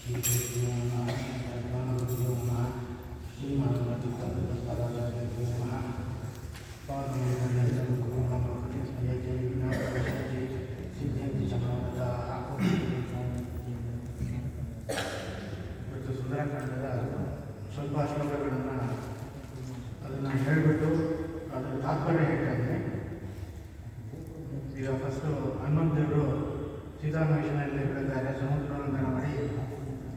ಸುಂದರಕಾಂಡದ ಸ್ವಲ್ಪ ಶ್ಲೋಕಗಳನ್ನು ಅದನ್ನು ಹೇಳಿಬಿಟ್ಟು ಅದರ ತಾತ್ಪರ್ಯ ಹೇಳ್ತಾ ಇದ್ದೀನಿ. ಈಗ ಫಸ್ಟು ಹನುಮಂತೇವರು ಸೀತಾನ್ವೇಷಣೆಯಲ್ಲಿ ಬೆಳೆದಾರೆ. ಸಮುದ್ರವಂದನ ಮಾಡಿ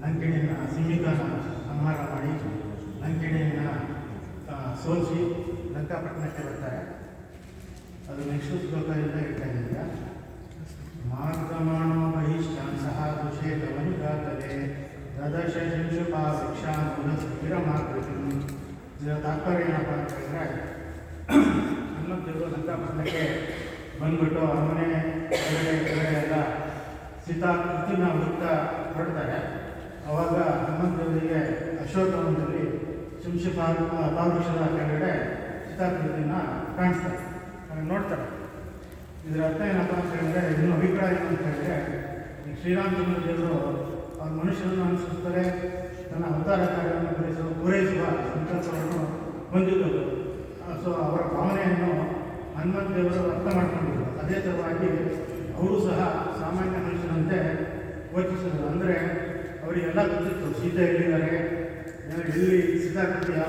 ಲಂಕಿಣಿಯನ್ನು ಸಿಂಹಿಕನ ಸಂಹಾರ ಮಾಡಿ ಲಂಕಿಣಿಯನ್ನು ಸೋಲಿಸಿ ಲಂಕಾಪಟ್ಟಣಕ್ಕೆ ಬರ್ತಾರೆ. ಅದು ನೆಕ್ಸ್ಟ್ ಶ್ಲೋಕದಿಂದ ಹೇಳ್ತಾ ಇದ್ದೀಗ. ಮಾರ್ಗಮಾಣೋ ಬಹಿಷ್ಠಾಂಸಃ ದುಷೇತವನುಗಾತಲೆ ದದಶ ಶಿಂಶುಪಾ ವೃಕ್ಷಾನುರಮಾಕೃತಿ. ಇದರ ತಾತ್ಪರ್ಯ ಏನಪ್ಪ ಅಂತ ಹೇಳಿದ್ರೆ, ಹನುಮಂತೇವರು ಲಂಕಾಪಟ್ಟಣಕ್ಕೆ ಬಂದ್ಬಿಟ್ಟು ಅರಮನೆ ಕೆಳಗಡೆ ಎಲ್ಲ ಸೀತಾಕೃತಿನ ಹುಡುಕ್ತಾ ಹೊರಡ್ತಾರೆ. ಅವಾಗ ಹನುಮಂತೇವರಿಗೆ ಅಶೋಕವನದಲ್ಲಿ ಅಪಾವೃಕ್ಷದ ಕೆಳಗಡೆ ಸೀತಾಕೃತಿನ ಕಾಣಿಸ್ತಾರೆ, ನೋಡ್ತಾರೆ. ಇದರ ಅರ್ಥ ಏನಪ್ಪ ಅಂತ ಹೇಳಿದ್ರೆ, ಇನ್ನೂ ಅಭಿಪ್ರಾಯ ಏನು ಅಂತ ಹೇಳಿದ್ರೆ, ಈ ಶ್ರೀರಾಮಚಂದ್ರ ದೇವರು ಅವ್ರ ಮನುಷ್ಯರನ್ನು ಅನುಸರಿಸ್ತಾರೆ, ತನ್ನ ಅವತಾರ ಕಾರ್ಯವನ್ನು ಪೂರೈಸುವ ಸಂಕಲ್ಪವನ್ನು ಹೊಂದಿದ್ದರು. ಸೊ ಅವರ ಭಾವನೆಯನ್ನು ಹನುಮಂತೇವರು ಅರ್ಥ ಮಾಡ್ಕೊಂಡಿದ್ರು. ಅದೇ ಥರವಾಗಿ ಅವರು ಸಹ ಸಾಮಾನ್ಯ ಮನುಷ್ಯರಂತೆ ಯೋಚಿಸಿದರು. ಅಂದರೆ ಅವರಿಗೆಲ್ಲ ಗೊತ್ತಿತ್ತು ಸೀತೆ ಎಲ್ಲಿದ್ದಾರೆ, ಎಲ್ಲಿ ಸೀತಾಕೃತಿ ಯಾವ